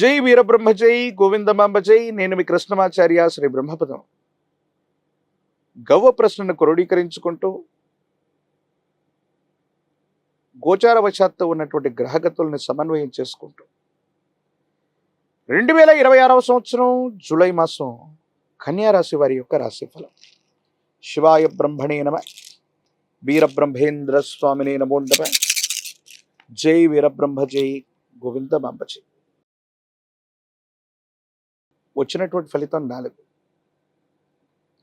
జై వీరబ్రహ్మ జై గోవిందమాంబ జై. నేను మీ కృష్ణమాచార్య శ్రీ బ్రహ్మపదం. గవ్వ ప్రశ్నను క్రోడీకరించుకుంటూ గోచారవశాత్తు ఉన్నటువంటి గ్రహగతుల్ని సమన్వయం చేసుకుంటూ 2026వ సంవత్సరం జూలై మాసం కన్యారాశి వారి యొక్క రాశిఫలం. శివాయ బ్రహ్మణే నమ. వీరబ్రహ్మేంద్ర స్వామినే నమో నమ. జై వీరబ్రహ్మ జై గోవిందమాంబ జై. వచ్చినటువంటి ఫలితం 4.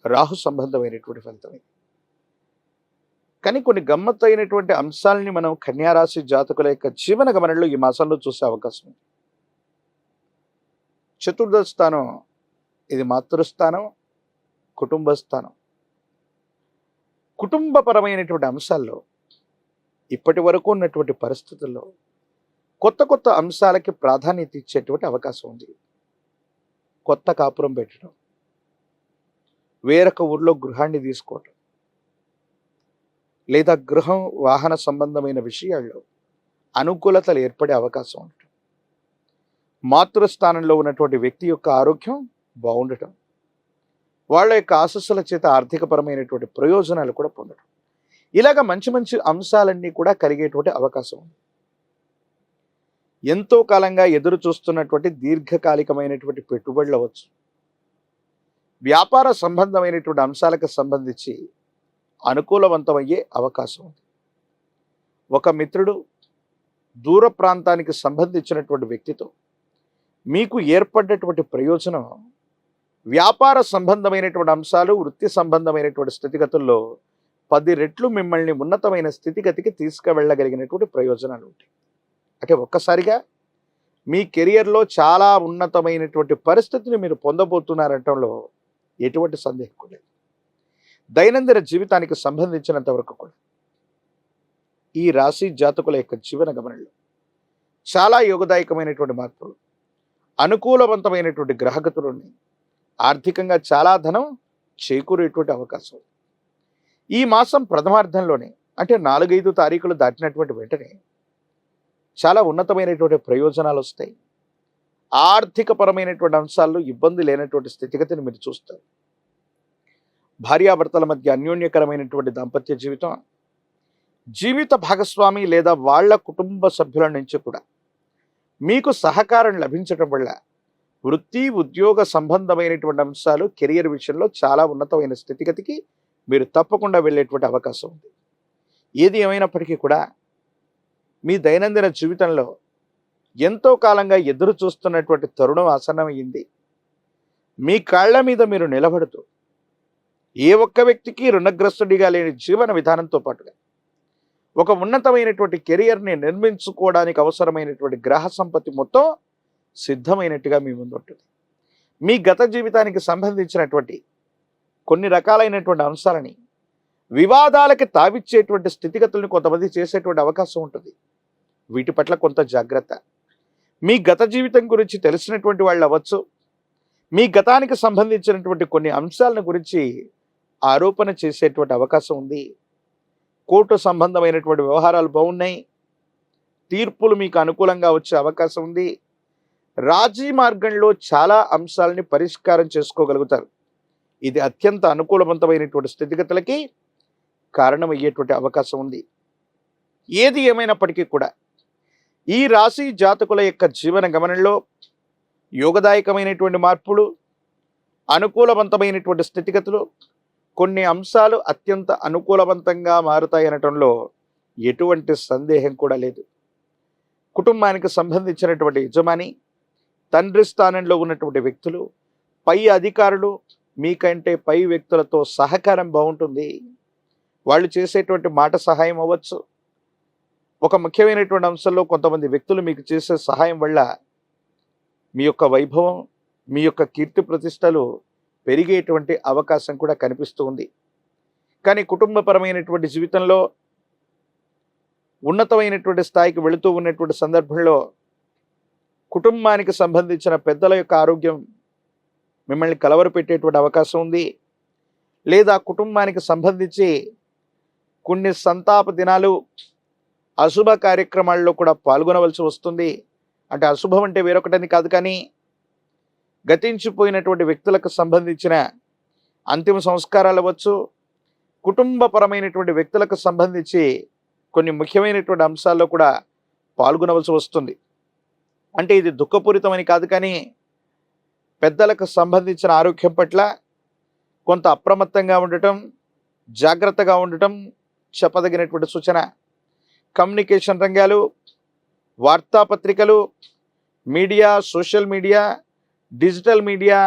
రాహు సంబంధమైనటువంటి ఫలితం. కానీ కొన్ని గమ్మత్తైనటువంటి అంశాలని మనం కన్యారాశి జాతకుల యొక్క జీవన గమనంలో ఈ మాసంలో చూసే అవకాశం ఉంది. చతుర్థ స్థానం ఇది మాతృస్థానం, కుటుంబ స్థానం. కుటుంబపరమైనటువంటి అంశాల్లో ఇప్పటి వరకు ఉన్నటువంటి పరిస్థితుల్లో కొత్త కొత్త అంశాలకి ప్రాధాన్యత ఇచ్చేటువంటి అవకాశం ఉంది. కొత్త కాపురం పెట్టడం, వేరొక ఊర్లో గృహాన్ని తీసుకోవటం, లేదా గృహం వాహన సంబంధమైన విషయాల్లో అనుకూలతలు ఏర్పడే అవకాశం ఉండటం, మాతృస్థానంలో ఉన్నటువంటి వ్యక్తి యొక్క ఆరోగ్యం బాగుండటం, వాళ్ళ యొక్క ఆశస్సుల చేత ఆర్థికపరమైనటువంటి ప్రయోజనాలు కూడా పొందడం, ఇలాగ మంచి మంచి అంశాలన్నీ కూడా కలిగేటువంటి అవకాశం ఉంది. ఎంతో కాలంగా ఎదురు చూస్తున్నటువంటి దీర్ఘకాలికమైనటువంటి పెట్టుబడులు అవ్వచ్చు, వ్యాపార సంబంధమైనటువంటి అంశాలకు సంబంధించి అనుకూలవంతమయ్యే అవకాశం ఉంది. ఒక మిత్రుడు దూర ప్రాంతానికి సంబంధించినటువంటి వ్యక్తితో మీకు ఏర్పడ్డటువంటి ప్రయోజనం వ్యాపార సంబంధమైనటువంటి అంశాలు, వృత్తి సంబంధమైనటువంటి స్థితిగతుల్లో 10 రెట్లు మిమ్మల్ని ఉన్నతమైన స్థితిగతికి తీసుకువెళ్ళగలిగినటువంటి ప్రయోజనాలు ఉంటాయి. అంటే ఒక్కసారిగా మీ కెరియర్లో చాలా ఉన్నతమైనటువంటి పరిస్థితిని మీరు పొందబోతున్నారనటంలో ఎటువంటి సందేహం లేదు. దైనందిన జీవితానికి సంబంధించినంత వరకు కూడా ఈ రాశి జాతకుల యొక్క జీవన గమనంలో చాలా యోగదాయకమైనటువంటి మార్పులు, అనుకూలవంతమైనటువంటి గ్రహగతులని, ఆర్థికంగా చాలా ధనం చేకూరేటువంటి అవకాశం. ఈ మాసం ప్రథమార్థంలోనే అంటే 4-5 తారీఖులు దాటినటువంటి వెంటనే చాలా ఉన్నతమైనటువంటి ప్రయోజనాలు వస్తాయి. ఆర్థికపరమైనటువంటి అంశాల్లో ఇబ్బంది లేనటువంటి స్థితిగతిని మీరు చూస్తారు. భార్యాభర్తల మధ్య అన్యోన్యకరమైనటువంటి దాంపత్య జీవితం, జీవిత భాగస్వామి లేదా వాళ్ళ కుటుంబ సభ్యుల నుంచి కూడా మీకు సహకారం లభించడం వల్ల వృత్తి ఉద్యోగ సంబంధమైనటువంటి అంశాలు, కెరియర్ విషయంలో చాలా ఉన్నతమైన స్థితిగతికి మీరు తప్పకుండా వెళ్ళేటువంటి అవకాశం ఉంది. ఏది ఏమైనప్పటికీ కూడా మీ దైనందిన జీవితంలో ఎంతో కాలంగా ఎదురు చూస్తున్నటువంటి తరుణం ఆసన్నమైంది. మీ కాళ్ల మీద మీరు నిలబడుతూ ఏ ఒక్క వ్యక్తికి రుణగ్రస్తుడిగా లేని జీవన విధానంతో పాటుగా ఒక ఉన్నతమైనటువంటి కెరియర్ని నిర్మించుకోవడానికి అవసరమైనటువంటి గ్రహ సంపత్తి మొత్తం సిద్ధమైనట్టుగా మీ ముందు ఉంటుంది. మీ గత జీవితానికి సంబంధించినటువంటి కొన్ని రకాలైనటువంటి అంశాలని వివాదాలకి తావిచ్చేటువంటి స్థితిగతులను కొంతమంది చేసేటువంటి అవకాశం ఉంటుంది. వీటి పట్ల కొంత జాగ్రత్త. మీ గత జీవితం గురించి తెలిసినటువంటి వాళ్ళు అవ్వచ్చు, మీ గతానికి సంబంధించినటువంటి కొన్ని అంశాలను గురించి ఆరోపణ చేసేటువంటి అవకాశం ఉంది. కోర్టు సంబంధమైనటువంటి వ్యవహారాలు బాగున్నాయి, తీర్పులు మీకు అనుకూలంగా వచ్చే అవకాశం ఉంది. రాజీ మార్గంలో చాలా అంశాలని పరిష్కారం చేసుకోగలుగుతారు. ఇది అత్యంత అనుకూలవంతమైనటువంటి స్థితిగతులకి కారణమయ్యేటువంటి అవకాశం ఉంది. ఏది ఏమైనప్పటికీ కూడా ఈ రాశి జాతకుల యొక్క జీవన గమనంలో యోగదాయకమైనటువంటి మార్పులు, అనుకూలవంతమైనటువంటి స్థితిగతులు, కొన్ని అంశాలు అత్యంత అనుకూలవంతంగా మారుతాయనటంలో ఎటువంటి సందేహం కూడా లేదు. కుటుంబానికి సంబంధించినటువంటి యజమాని, తండ్రి స్థానంలో ఉన్నటువంటి వ్యక్తులు, పై అధికారులు, మీకంటే పై వ్యక్తులతో సహకారం బాగుంటుంది. వాళ్ళు చేసేటువంటి మాట సహాయం అవ్వచ్చు. ఒక ముఖ్యమైనటువంటి అంశంలో కొంతమంది వ్యక్తులు మీకు చేసే సహాయం వల్ల మీ యొక్క వైభవం, మీ యొక్క కీర్తి ప్రతిష్టలు పెరిగేటువంటి అవకాశం కూడా కనిపిస్తూ ఉంది. కానీ కుటుంబపరమైనటువంటి జీవితంలో ఉన్నతమైనటువంటి స్థాయికి వెళుతూ ఉన్నటువంటి సందర్భంలో కుటుంబానికి సంబంధించిన పెద్దల యొక్క ఆరోగ్యం మిమ్మల్ని కలవరపెట్టేటువంటి అవకాశం ఉంది. లేదా కుటుంబానికి సంబంధించి కొన్ని సంతాప దినాలు, అశుభ కార్యక్రమాల్లో కూడా పాల్గొనవలసి వస్తుంది. అంటే అశుభం అంటే వేరొకటని కాదు, కానీ గతించిపోయినటువంటి వ్యక్తులకు సంబంధించిన అంతిమ సంస్కారాలు అవ్వచ్చు, కుటుంబపరమైనటువంటి వ్యక్తులకు సంబంధించి కొన్ని ముఖ్యమైనటువంటి అంశాల్లో కూడా పాల్గొనవలసి వస్తుంది. అంటే ఇది దుఃఖపూరితమని కాదు, కానీ పెద్దలకు సంబంధించిన ఆరోగ్యం పట్ల కొంత అప్రమత్తంగా ఉండటం, జాగ్రత్తగా ఉండటం చెప్పదగినటువంటి సూచన. కమ్యూనికేషన్ రంగాలు, వార్తాపత్రికలు, media, social media, digital media,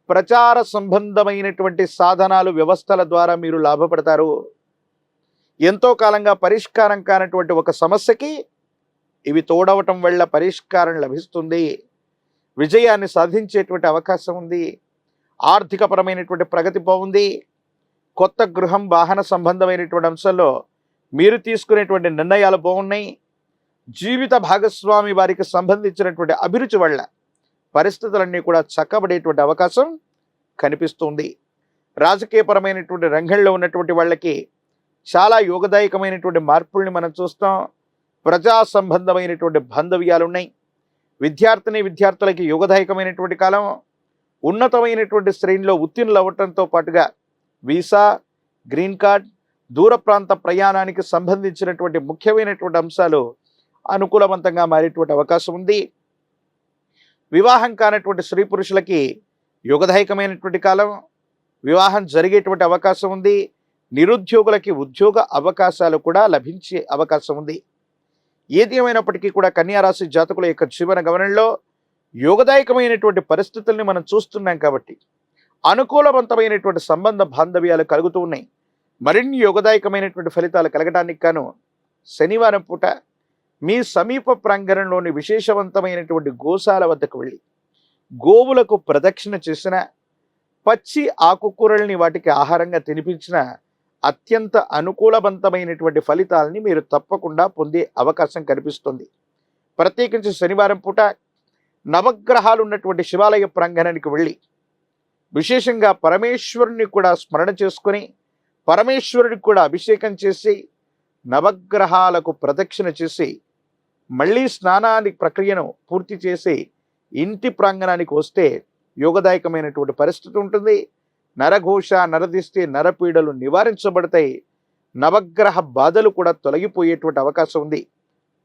ప్రచార సంబంధమైనటువంటి సాధనాలు, వ్యవస్థల ద్వారా మీరు లాభపడతారు. ఎంతో కాలంగా పరిష్కారం కానటువంటి ఒక సమస్యకి ఇవి తోడవటం వల్ల పరిష్కారం లభిస్తుంది, విజయాన్ని సాధించేటువంటి అవకాశం ఉంది, ఆర్థికపరమైనటువంటి ప్రగతి బాగుంది. కొత్త గృహం, వాహన సంబంధమైనటువంటి అంశాల్లో మీరు తీసుకునేటువంటి నిర్ణయాలు బాగున్నాయి. జీవిత భాగస్వామి వారికి సంబంధించినటువంటి అభిరుచి వల్ల పరిస్థితులన్నీ కూడా చక్కబడేటువంటి అవకాశం కనిపిస్తుంది. రాజకీయపరమైనటువంటి రంగంలో ఉన్నటువంటి వాళ్ళకి చాలా యోగదాయకమైనటువంటి మార్పుల్ని మనం చూస్తాం. ప్రజా సంబంధమైనటువంటి బాంధవ్యాలు ఉన్నాయి. విద్యార్థులకి యోగదాయకమైనటువంటి కాలం. ఉన్నతమైనటువంటి శ్రేణిలో ఉత్తీర్ణులు అవ్వటంతో పాటుగా వీసా, గ్రీన్ కార్డ్, దూర ప్రాంత ప్రయాణానికి సంబంధించినటువంటి ముఖ్యమైనటువంటి అంశాలు అనుకూలవంతంగా మారేటువంటి అవకాశం ఉంది. వివాహం కానటువంటి స్త్రీ పురుషులకి యోగదాయకమైనటువంటి కాలం. వివాహం జరిగేటువంటి అవకాశం ఉంది. నిరుద్యోగులకి ఉద్యోగ అవకాశాలు కూడా లభించే అవకాశం ఉంది. ఏది ఏమైనప్పటికీ కూడా కన్యారాశి జాతకుల యొక్క జీవన గమనంలో యోగదాయకమైనటువంటి పరిస్థితుల్ని మనం చూస్తున్నాం కాబట్టి అనుకూలవంతమైనటువంటి సంబంధ బాంధవ్యాలు కలుగుతూ ఉన్నాయి. మరిన్ని యోగదాయకమైనటువంటి ఫలితాలు కలగడానికి గాను శనివారం పూట మీ సమీప ప్రాంగణంలోని విశేషవంతమైనటువంటి గోశాల వద్దకు వెళ్ళి గోవులకు ప్రదక్షిణ చేసిన, పచ్చి ఆకుకూరల్ని వాటికి ఆహారంగా తినిపించిన అత్యంత అనుకూలవంతమైనటువంటి ఫలితాలని మీరు తప్పకుండా పొందే అవకాశం కనిపిస్తుంది. ప్రత్యేకించి శనివారం పూట నవగ్రహాలు ఉన్నటువంటి శివాలయ ప్రాంగణానికి వెళ్ళి విశేషంగా పరమేశ్వరుని కూడా స్మరణ చేసుకొని, పరమేశ్వరుడికి కూడా అభిషేకం చేసి, నవగ్రహాలకు ప్రదక్షిణ చేసి, మళ్ళీ స్నానానికి ప్రక్రియను పూర్తి చేసి ఇంటి ప్రాంగణానికి వస్తే యోగదాయకమైనటువంటి పరిస్థితి ఉంటుంది. నరఘోష, నరదిష్టి, నరపీడలు నివారించబడతాయి. నవగ్రహ బాధలు కూడా తొలగిపోయేటువంటి అవకాశం ఉంది.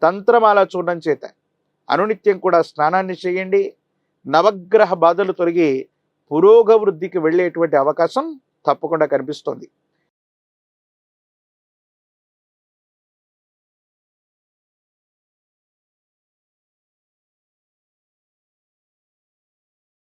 తంత్రమాల చూడడం చేత అనునిత్యం కూడా స్నానాన్ని చేయండి. నవగ్రహ బాధలు తొలగి పురోగవృద్ధికి వెళ్ళేటువంటి అవకాశం తప్పకుండా కనిపిస్తుంది.